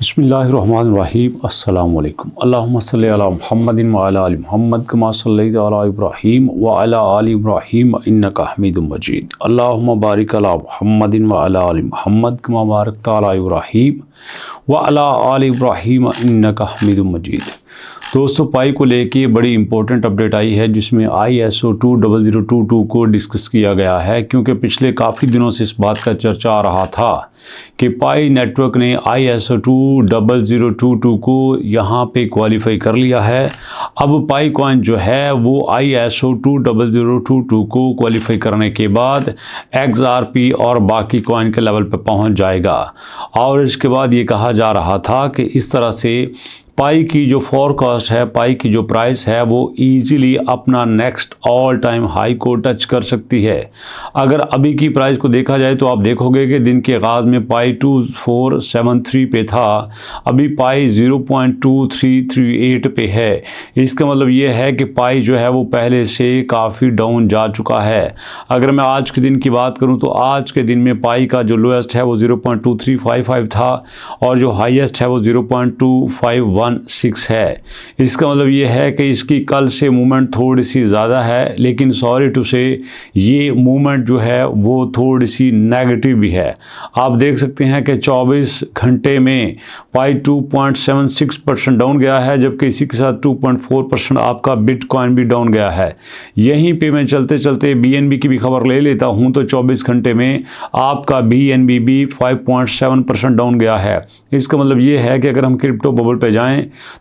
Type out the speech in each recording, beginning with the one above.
बिस्मिल्लाहिर्रहमानिर्रहीम अस्सलामु अलैकुम अल्लाहुम्मा सल्लि अला मुहम्मदिन व अला आलि मुहम्मद कमा सल्लैता अला इब्राहीम व अला आलि इब्राहीम इन्नका हमीदुम मजीद अल्लाहुम्मा बारिक अला मुहम्मदिन व अला आलि मुहम्मद कमा बारकता अला इब्राहीम व अला आलि इब्राहीम इन्नका हमीदुम मजीद। दोस्तों, पाई को लेके बड़ी इंपॉर्टेंट अपडेट आई है जिसमें ISO 20022 को डिस्कस किया गया है, क्योंकि पिछले काफ़ी दिनों से इस बात का चर्चा आ रहा था कि पाई नेटवर्क ने ISO 20022 को यहाँ पे क्वालिफाई कर लिया है। अब पाई कॉइन जो है वो ISO 20022 को क्वालिफाई करने के बाद XRP और बाकी कॉइन के लेवल पर पहुँच जाएगा। और इसके बाद ये कहा जा रहा था कि इस तरह से पाई की जो फोरकास्ट है, पाई की जो प्राइस है, वो इजीली अपना नेक्स्ट ऑल टाइम हाई को टच कर सकती है। अगर अभी की प्राइस को देखा जाए तो आप देखोगे कि दिन के आगाज़ में पाई 2473 पे था, अभी पाई 0.2338 पे है। इसका मतलब ये है कि पाई जो है वो पहले से काफ़ी डाउन जा चुका है। अगर मैं आज के दिन की बात करूँ तो आज के दिन में पाई का जो लोएस्ट है वो 0.2355 था और जो हाईएस्ट है वो 0.2516 है। इसका मतलब ये है कि इसकी कल से मूवमेंट थोड़ी सी ज़्यादा है, लेकिन सॉरी टू से ये मूवमेंट जो है वो थोड़ी सी नेगेटिव भी है। आप देख सकते हैं कि 24 घंटे में पाई 2.76% डाउन गया है, जबकि इसी के साथ 2.4% आपका बिटकॉइन भी डाउन गया है। यहीं पे मैं चलते चलते BNB की भी खबर ले लेता हूं तो 24 घंटे में आपका BNB भी 5.7% डाउन गया है। इसका मतलब ये है कि अगर हम क्रिप्टो बबल पे जाएं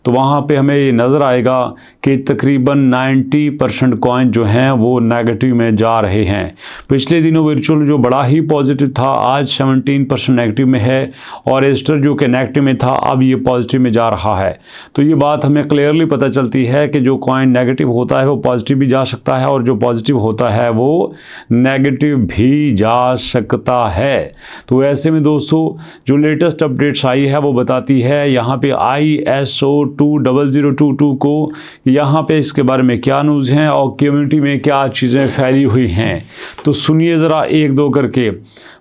तो वहाँ पे हमें ये नज़र आएगा कि तकरीबन 90% कॉइन जो हैं वो नेगेटिव में जा रहे हैं। पिछले दिनों वर्चुअल जो बड़ा ही पॉजिटिव था आज 17% नेगेटिव में है और एस्टर जो कि नेगेटिव में था अब ये पॉजिटिव में जा रहा है। तो ये बात हमें क्लियरली पता चलती है कि जो कॉइन नेगेटिव होता है वो पॉजिटिव भी जा सकता है और जो पॉजिटिव होता है वो नेगेटिव भी जा सकता है। तो ऐसे में दोस्तों जो लेटेस्ट अपडेट्स आई है वो बताती है यहाँ पे ISO 20022 को यहाँ पे इसके बारे में क्या न्यूज़ हैं और कम्युनिटी में क्या चीज़ें फैली हुई हैं, तो सुनिए ज़रा एक दो करके।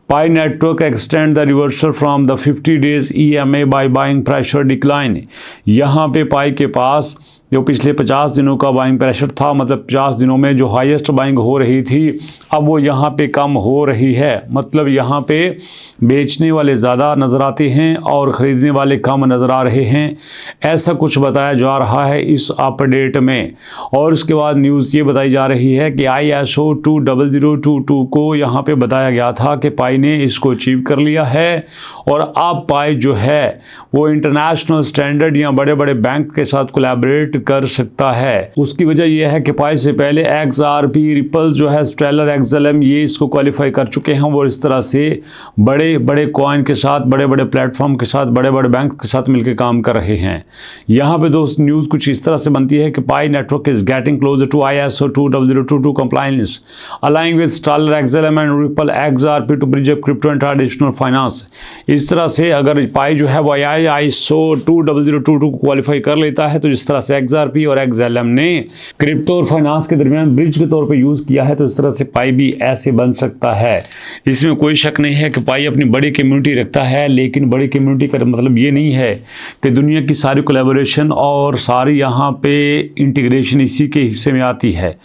Pi network extend the reversal from the 50 days EMA by buying pressure decline. यहाँ पे पाई के पास जो पिछले 50 दिनों का बाइंग प्रेशर था, मतलब 50 दिनों में जो हाईएस्ट बाइंग हो रही थी अब वो यहाँ पे कम हो रही है। मतलब यहाँ पे बेचने वाले ज़्यादा नज़र आते हैं और ख़रीदने वाले कम नज़र आ रहे हैं, ऐसा कुछ बताया जा रहा है इस अपडेट में। और उसके बाद न्यूज़ ये बताई जा रही है कि ISO 20022 को यहाँ पे बताया गया था कि पाई ने इसको अचीव कर लिया है और अब पाई जो है वो इंटरनेशनल स्टैंडर्ड या बड़े बड़े बैंक के साथ कोलैबोरेट कर सकता है। उसकी वजह यह है कि पाई से पहले XRP, रिपल जो है, स्टेलर, XLM ये इसको क्वालिफाई कर चुके हैं और इस तरह से बड़े बड़े कॉइन के साथ, बड़े बड़े प्लेटफॉर्म के साथ, बड़े बड़े बैंक के साथ मिलकर काम कर रहे हैं। यहाँ पे दोस्त न्यूज़ कुछ इस तरह से बनती है कि Pi network is getting closer to ISO 20022 compliance aligning with Stellar, XLM and Ripple XRP to bridge crypto and traditional finance. इस तरह से अगर पाई जो है वो ISO 20022 को क्वालिफाई कर लेता है तो जिस तरह से XRP और XLM ने क्रिप्टो और फाइनेंस के दरमियान ब्रिज के तौर पे यूज़ किया है तो इस तरह से पाई भी ऐसे बन सकता है। इसमें कोई शक नहीं है कि पाई अपनी बड़ी कम्युनिटी रखता है, लेकिन बड़ी कम्युनिटी का मतलब ये नहीं है कि दुनिया की सारी कोलैबोरेशन और सारी यहाँ पे इंटीग्रेशन इसी के हिस्से में आती है।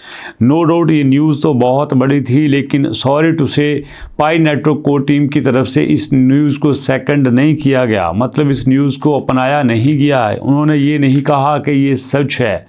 नो डाउट ये न्यूज़ तो बहुत बड़ी थी, लेकिन सॉरी टू से पाई नेटवर्क कोर टीम की तरफ से इस न्यूज़ को सेकंड नहीं किया गया, मतलब इस न्यूज़ को अपनाया नहीं गया है। उन्होंने ये नहीं कहा कि ये सच है,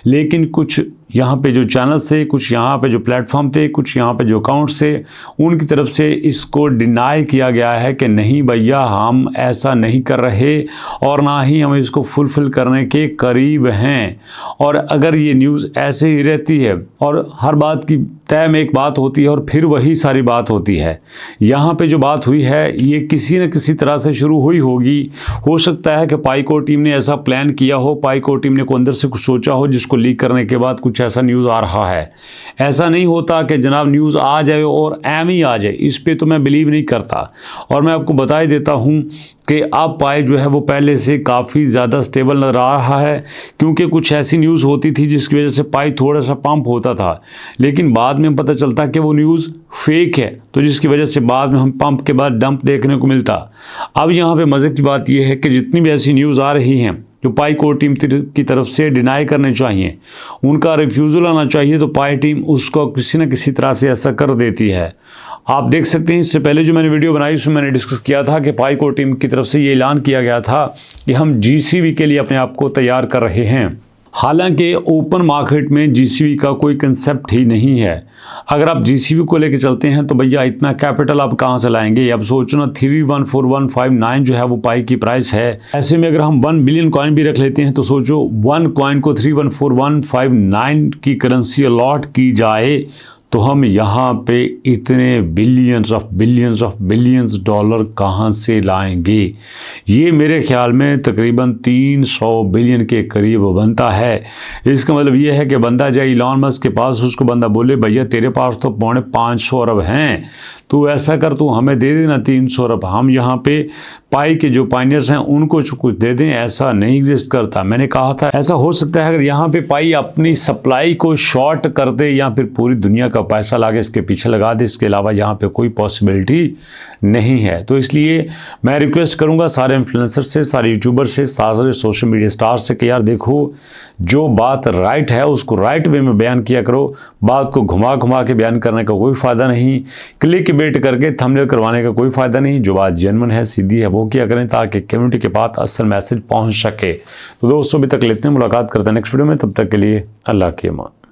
लेकिन कुछ यहाँ पे जो चैनल्स थे, कुछ यहाँ पे जो प्लेटफॉर्म थे, कुछ यहाँ पे जो अकाउंट्स थे, उनकी तरफ से इसको डिनाई किया गया है कि नहीं भैया हम ऐसा नहीं कर रहे और ना ही हम इसको फुलफिल करने के करीब हैं। और अगर ये न्यूज़ ऐसे ही रहती है और हर बात की तय में एक बात होती है और फिर वही सारी बात होती है, यहाँ पे जो बात हुई है ये किसी न किसी तरह से शुरू हुई होगी। हो सकता है कि पाई कोर टीम ने ऐसा प्लान किया हो, पाई कोर टीम ने को अंदर से कुछ सोचा हो जिसको लीक करने के बाद कुछ ऐसा न्यूज़ आ रहा है। ऐसा नहीं होता कि जनाब न्यूज़ आ जाए और एम ही आ जाए, इस पे तो मैं बिलीव नहीं करता। और मैं आपको बता ही देता हूँ कि अब पाई जो है वो पहले से काफ़ी ज़्यादा स्टेबल नज़र आ रहा है, क्योंकि कुछ ऐसी न्यूज़ होती थी जिसकी वजह से पाई थोड़ा सा पंप होता था, लेकिन बाद में पता चलता कि वो न्यूज़ फेक है, तो जिसकी वजह से बाद में हम पंप के बाद डंप देखने को मिलता। अब यहाँ पे मज़े की बात यह है कि जितनी भी ऐसी न्यूज़ आ रही हैं जो पाई कोर टीम की तरफ से डिनाई करने चाहिए, उनका रिफ्यूज़ल आना चाहिए, तो पाई टीम उसको किसी न किसी तरह से ऐसा कर देती है। आप देख सकते हैं इससे पहले जो मैंने वीडियो बनाई उसमें मैंने डिस्कस किया था कि पाई कोर टीम की तरफ से ये ऐलान किया गया था कि हम जीसीबी के लिए अपने आप को तैयार कर रहे हैं। हालांकि ओपन मार्केट में जीसीबी का कोई कंसेप्ट ही नहीं है। अगर आप जीसीबी को लेकर चलते हैं तो भैया इतना कैपिटल आप कहाँ से लाएंगे? अब सोचो ना, 314159 जो है वो पाई की प्राइस है। ऐसे में अगर हम 1 बिलियन कॉइन भी रख लेते हैं तो सोचो 1 कॉइन को 314159 की करेंसी अलॉट की जाए तो हम यहाँ पे इतने बिलियंस ऑफ बिलियंस डॉलर कहाँ से लाएंगे? ये मेरे ख्याल में तकरीबन 300 बिलियन के करीब बनता है। इसका मतलब ये है कि बंदा जाए इलॉन मस्क के पास, उसको बंदा बोले भैया तेरे पास तो 550 अरब हैं, तू ऐसा कर तू हमें दे देना 300 अरब, हम यहाँ पे पाई के जो पाइनियर्स हैं उनको कुछ दे दें। ऐसा नहीं एग्जिस्ट करता। मैंने कहा था ऐसा हो सकता है अगर यहाँ पे पाई अपनी सप्लाई को शॉर्ट कर दे या फिर पूरी दुनिया का पैसा लाके इसके पीछे लगा दे, इसके अलावा यहाँ पे कोई पॉसिबिलिटी नहीं है। तो इसलिए मैं रिक्वेस्ट करूँगा सारे इन्फ्लुएंसर से, सारे यूट्यूबर से, सारे सोशल मीडिया स्टार से कि यार देखो, जो बात राइट है उसको राइट वे में बयान किया करो। बात को घुमा घुमा के बयान करने का कोई फ़ायदा नहीं, क्लिक बेट करके थंबनेल करवाने का कोई फ़ायदा नहीं। जो बात जेन्युइन है, सीधी है, वो किया करें ताकि कम्युनिटी के पास असल मैसेज पहुंच सके। तो दोस्तों अभी तक लेते हैं, मुलाकात करते हैं नेक्स्ट वीडियो में। तब तक के लिए अल्लाह की अमान।